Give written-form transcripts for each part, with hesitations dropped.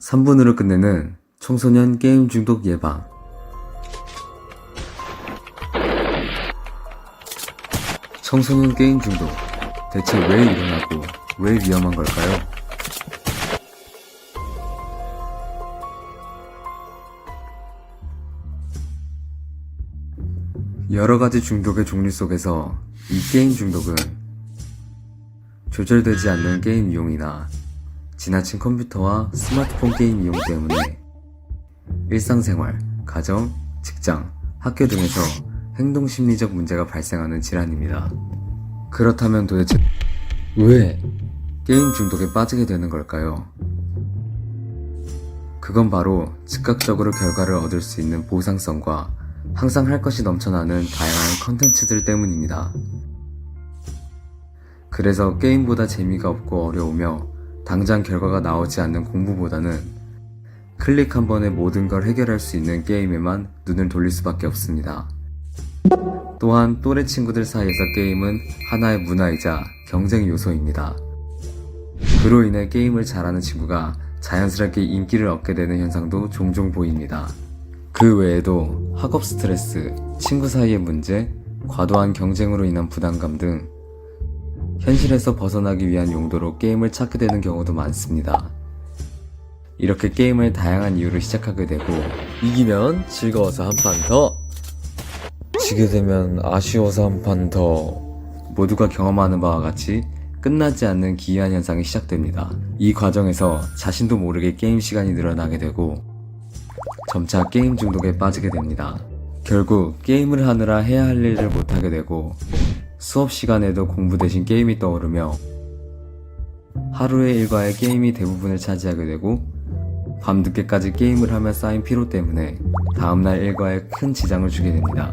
3분으로 끝내는 청소년 게임 중독 예방. 청소년 게임 중독, 대체 왜 일어나고 왜 위험한 걸까요? 여러가지 중독의 종류 속에서 이 게임 중독은 조절되지 않는 게임 이용이나 지나친 컴퓨터와 스마트폰 게임 이용 때문에 일상생활, 가정, 직장, 학교 등에서 행동심리적 문제가 발생하는 질환입니다. 그렇다면 도대체 왜 게임 중독에 빠지게 되는 걸까요? 그건 바로 즉각적으로 결과를 얻을 수 있는 보상성과 항상 할 것이 넘쳐나는 다양한 컨텐츠들 때문입니다. 그래서 게임보다 재미가 없고 어려우며 당장 결과가 나오지 않는 공부보다는 클릭 한 번에 모든 걸 해결할 수 있는 게임에만 눈을 돌릴 수밖에 없습니다. 또한 또래 친구들 사이에서 게임은 하나의 문화이자 경쟁 요소입니다. 그로 인해 게임을 잘하는 친구가 자연스럽게 인기를 얻게 되는 현상도 종종 보입니다. 그 외에도 학업 스트레스, 친구 사이의 문제, 과도한 경쟁으로 인한 부담감 등 현실에서 벗어나기 위한 용도로 게임을 찾게 되는 경우도 많습니다. 이렇게 게임을 다양한 이유로 시작하게 되고 이기면 즐거워서 한 판 더, 지게 되면 아쉬워서 한 판 더. 모두가 경험하는 바와 같이 끝나지 않는 기이한 현상이 시작됩니다. 이 과정에서 자신도 모르게 게임 시간이 늘어나게 되고 점차 게임 중독에 빠지게 됩니다. 결국 게임을 하느라 해야 할 일을 못하게 되고 수업 시간에도 공부 대신 게임이 떠오르며 하루의 일과에 게임이 대부분을 차지하게 되고 밤늦게까지 게임을 하며 쌓인 피로 때문에 다음날 일과에 큰 지장을 주게 됩니다.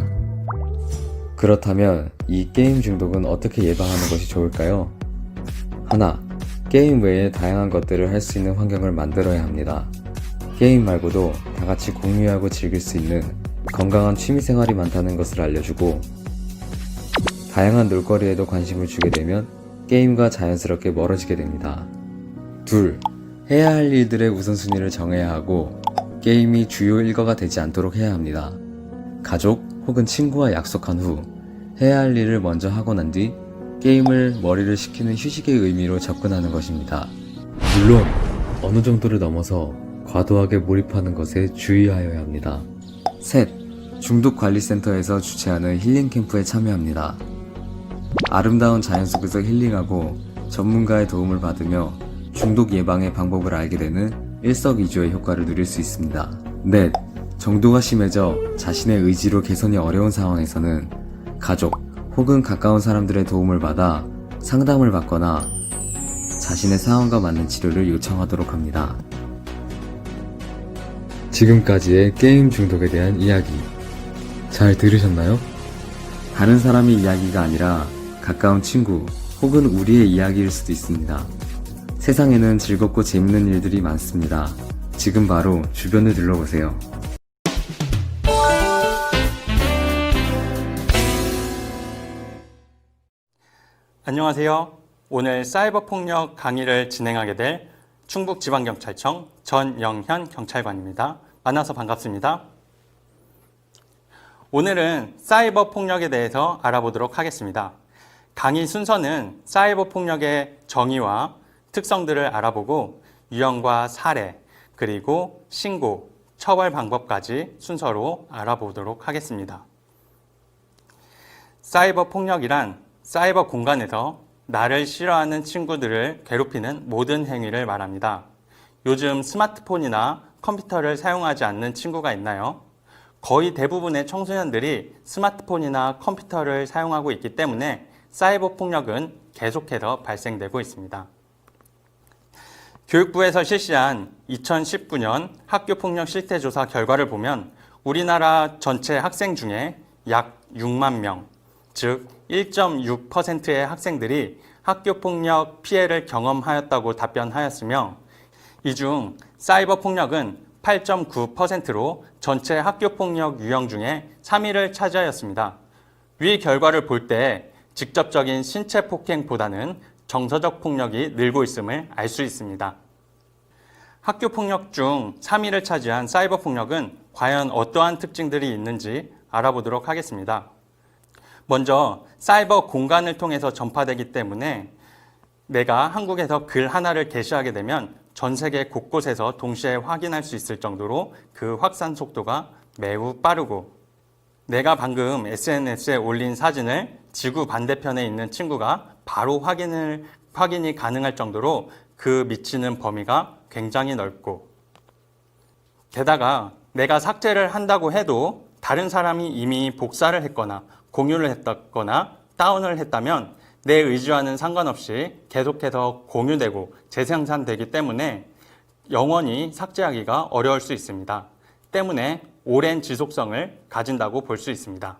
그렇다면 이 게임 중독은 어떻게 예방하는 것이 좋을까요? 하나, 게임 외에 다양한 것들을 할 수 있는 환경을 만들어야 합니다. 게임 말고도 다같이 공유하고 즐길 수 있는 건강한 취미생활이 많다는 것을 알려주고 다양한 놀거리에도 관심을 주게 되면 게임과 자연스럽게 멀어지게 됩니다. 둘, 해야 할 일들의 우선순위를 정해야 하고 게임이 주요 일과가 되지 않도록 해야 합니다. 가족 혹은 친구와 약속한 후 해야 할 일을 먼저 하고 난 뒤 게임을 머리를 식히는 휴식의 의미로 접근하는 것입니다. 물론 어느 정도를 넘어서 과도하게 몰입하는 것에 주의하여야 합니다. 셋, 중독관리센터에서 주최하는 힐링 캠프에 참여합니다. 아름다운 자연 속에서 힐링하고 전문가의 도움을 받으며 중독 예방의 방법을 알게 되는 일석이조의 효과를 누릴 수 있습니다. 넷, 정도가 심해져 자신의 의지로 개선이 어려운 상황에서는 가족 혹은 가까운 사람들의 도움을 받아 상담을 받거나 자신의 상황과 맞는 치료를 요청하도록 합니다. 지금까지의 게임 중독에 대한 이야기 잘 들으셨나요? 다른 사람의 이야기가 아니라 가까운 친구 혹은 우리의 이야기일 수도 있습니다. 세상에는 즐겁고 재밌는 일들이 많습니다. 지금 바로 주변을 둘러보세요. 안녕하세요. 오늘 사이버 폭력 강의를 진행하게 될 충북지방경찰청 전영현 경찰관입니다. 만나서 반갑습니다. 오늘은 사이버 폭력에 대해서 알아보도록 하겠습니다. 강의 순서는 사이버 폭력의 정의와 특성들을 알아보고 유형과 사례, 그리고 신고, 처벌 방법까지 순서로 알아보도록 하겠습니다. 사이버 폭력이란 사이버 공간에서 나를 싫어하는 친구들을 괴롭히는 모든 행위를 말합니다. 요즘 스마트폰이나 컴퓨터를 사용하지 않는 친구가 있나요? 거의 대부분의 청소년들이 스마트폰이나 컴퓨터를 사용하고 있기 때문에 사이버 폭력은 계속해서 발생되고 있습니다. 교육부에서 실시한 2019년 학교폭력 실태조사 결과를 보면 우리나라 전체 학생 중에 약 6만 명, 즉 1.6%의 학생들이 학교폭력 피해를 경험하였다고 답변하였으며 이 중 사이버 폭력은 8.9%로 전체 학교폭력 유형 중에 3위를 차지하였습니다. 위 결과를 볼 때 직접적인 신체 폭행보다는 정서적 폭력이 늘고 있음을 알 수 있습니다. 학교 폭력 중 3위를 차지한 사이버 폭력은 과연 어떠한 특징들이 있는지 알아보도록 하겠습니다. 먼저 사이버 공간을 통해서 전파되기 때문에 내가 한국에서 글 하나를 게시하게 되면 전 세계 곳곳에서 동시에 확인할 수 있을 정도로 그 확산 속도가 매우 빠르고, 내가 방금 SNS에 올린 사진을 지구 반대편에 있는 친구가 바로 확인이 가능할 정도로 그 미치는 범위가 굉장히 넓고, 게다가 내가 삭제를 한다고 해도 다른 사람이 이미 복사를 했거나 공유를 했거나 다운을 했다면 내 의지와는 상관없이 계속해서 공유되고 재생산되기 때문에 영원히 삭제하기가 어려울 수 있습니다. 때문에 오랜 지속성을 가진다고 볼 수 있습니다.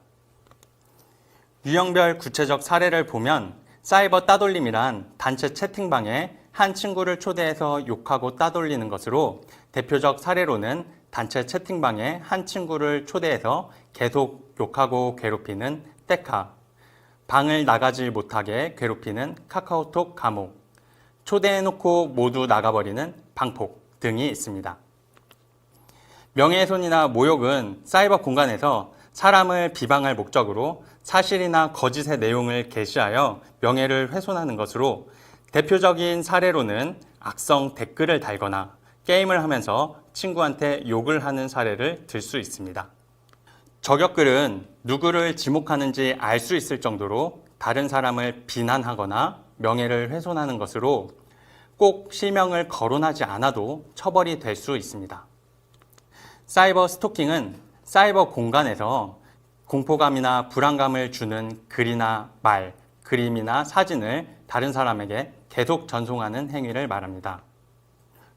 유형별 구체적 사례를 보면 사이버 따돌림이란 단체 채팅방에 한 친구를 초대해서 욕하고 따돌리는 것으로, 대표적 사례로는 단체 채팅방에 한 친구를 초대해서 계속 욕하고 괴롭히는 떼카, 방을 나가지 못하게 괴롭히는 카카오톡 감옥, 초대해놓고 모두 나가버리는 방폭 등이 있습니다. 명예훼손이나 모욕은 사이버 공간에서 사람을 비방할 목적으로 사실이나 거짓의 내용을 게시하여 명예를 훼손하는 것으로, 대표적인 사례로는 악성 댓글을 달거나 게임을 하면서 친구한테 욕을 하는 사례를 들 수 있습니다. 저격글은 누구를 지목하는지 알 수 있을 정도로 다른 사람을 비난하거나 명예를 훼손하는 것으로 꼭 실명을 거론하지 않아도 처벌이 될 수 있습니다. 사이버 스토킹은 사이버 공간에서 공포감이나 불안감을 주는 글이나 말, 그림이나 사진을 다른 사람에게 계속 전송하는 행위를 말합니다.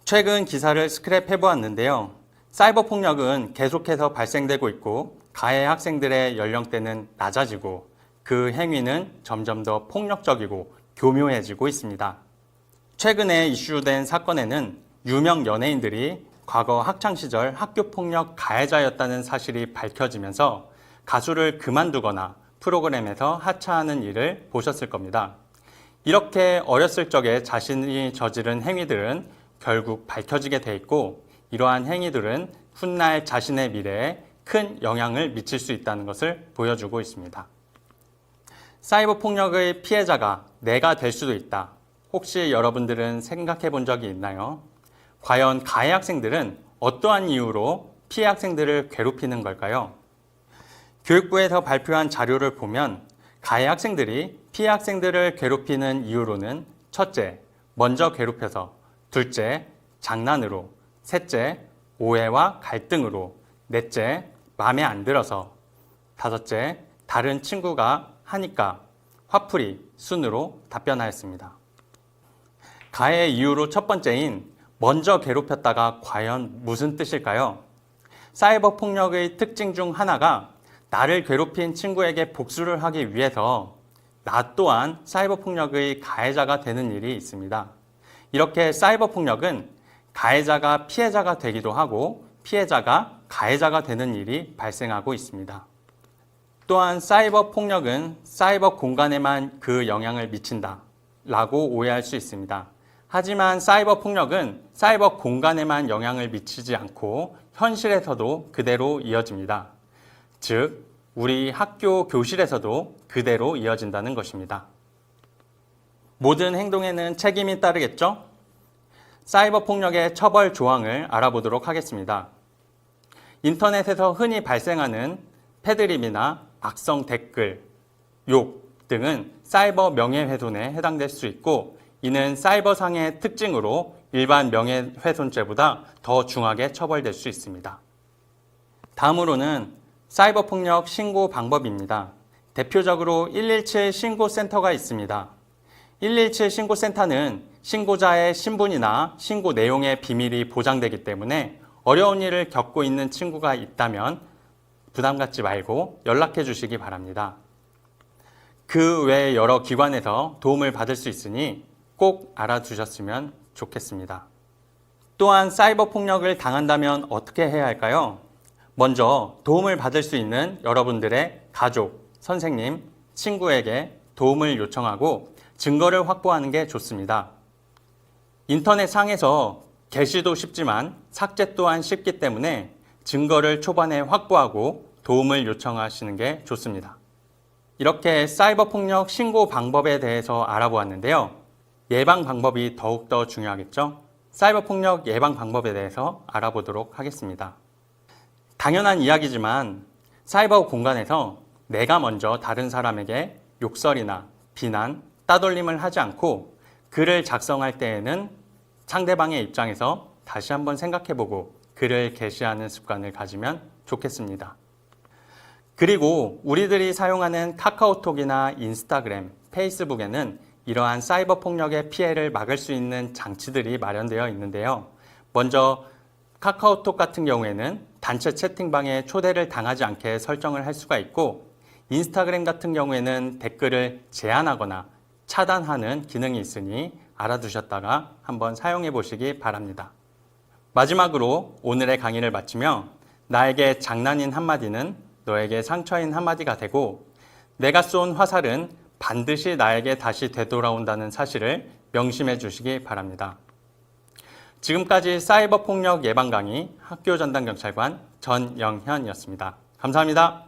최근 기사를 스크랩해 보았는데요. 사이버 폭력은 계속해서 발생되고 있고 가해 학생들의 연령대는 낮아지고 그 행위는 점점 더 폭력적이고 교묘해지고 있습니다. 최근에 이슈된 사건에는 유명 연예인들이 과거 학창시절 학교폭력 가해자였다는 사실이 밝혀지면서 가수를 그만두거나 프로그램에서 하차하는 일을 보셨을 겁니다. 이렇게 어렸을 적에 자신이 저지른 행위들은 결국 밝혀지게 돼 있고, 이러한 행위들은 훗날 자신의 미래에 큰 영향을 미칠 수 있다는 것을 보여주고 있습니다. 사이버 폭력의 피해자가 내가 될 수도 있다. 혹시 여러분들은 생각해 본 적이 있나요? 과연 가해 학생들은 어떠한 이유로 피해 학생들을 괴롭히는 걸까요? 교육부에서 발표한 자료를 보면 가해 학생들이 피해 학생들을 괴롭히는 이유로는 첫째, 먼저 괴롭혀서, 둘째, 장난으로, 셋째, 오해와 갈등으로, 넷째, 마음에 안 들어서, 다섯째, 다른 친구가 하니까, 화풀이, 순으로 답변하였습니다. 가해 이유로 첫 번째인 먼저 괴롭혔다가 과연 무슨 뜻일까요? 사이버 폭력의 특징 중 하나가 나를 괴롭힌 친구에게 복수를 하기 위해서 나 또한 사이버 폭력의 가해자가 되는 일이 있습니다. 이렇게 사이버 폭력은 가해자가 피해자가 되기도 하고 피해자가 가해자가 되는 일이 발생하고 있습니다. 또한 사이버 폭력은 사이버 공간에만 그 영향을 미친다 라고 오해할 수 있습니다. 하지만 사이버 폭력은 사이버 공간에만 영향을 미치지 않고 현실에서도 그대로 이어집니다. 즉, 우리 학교 교실에서도 그대로 이어진다는 것입니다. 모든 행동에는 책임이 따르겠죠? 사이버 폭력의 처벌 조항을 알아보도록 하겠습니다. 인터넷에서 흔히 발생하는 패드립이나 악성 댓글, 욕 등은 사이버 명예훼손에 해당될 수 있고, 이는 사이버상의 특징으로 일반 명예훼손죄보다 더 중하게 처벌될 수 있습니다. 다음으로는 사이버 폭력 신고 방법입니다. 대표적으로 117 신고센터가 있습니다. 117 신고센터는 신고자의 신분이나 신고 내용의 비밀이 보장되기 때문에 어려운 일을 겪고 있는 친구가 있다면 부담 갖지 말고 연락해 주시기 바랍니다. 그 외 여러 기관에서 도움을 받을 수 있으니 꼭 알아두셨으면 좋겠습니다. 또한 사이버 폭력을 당한다면 어떻게 해야 할까요? 먼저 도움을 받을 수 있는 여러분들의 가족, 선생님, 친구에게 도움을 요청하고 증거를 확보하는 게 좋습니다. 인터넷 상에서 게시도 쉽지만 삭제 또한 쉽기 때문에 증거를 초반에 확보하고 도움을 요청하시는 게 좋습니다. 이렇게 사이버 폭력 신고 방법에 대해서 알아보았는데요. 예방 방법이 더욱더 중요하겠죠? 사이버 폭력 예방 방법에 대해서 알아보도록 하겠습니다. 당연한 이야기지만 사이버 공간에서 내가 먼저 다른 사람에게 욕설이나 비난, 따돌림을 하지 않고 글을 작성할 때에는 상대방의 입장에서 다시 한번 생각해보고 글을 게시하는 습관을 가지면 좋겠습니다. 그리고 우리들이 사용하는 카카오톡이나 인스타그램, 페이스북에는 이러한 사이버 폭력의 피해를 막을 수 있는 장치들이 마련되어 있는데요. 먼저 카카오톡 같은 경우에는 단체 채팅방에 초대를 당하지 않게 설정을 할 수가 있고, 인스타그램 같은 경우에는 댓글을 제한하거나 차단하는 기능이 있으니 알아두셨다가 한번 사용해 보시기 바랍니다. 마지막으로 오늘의 강의를 마치며 나에게 장난인 한마디는 너에게 상처인 한마디가 되고, 내가 쏜 화살은 반드시 나에게 다시 되돌아온다는 사실을 명심해 주시기 바랍니다. 지금까지 사이버 폭력 예방 강의 학교 전담 경찰관 전영현이었습니다. 감사합니다.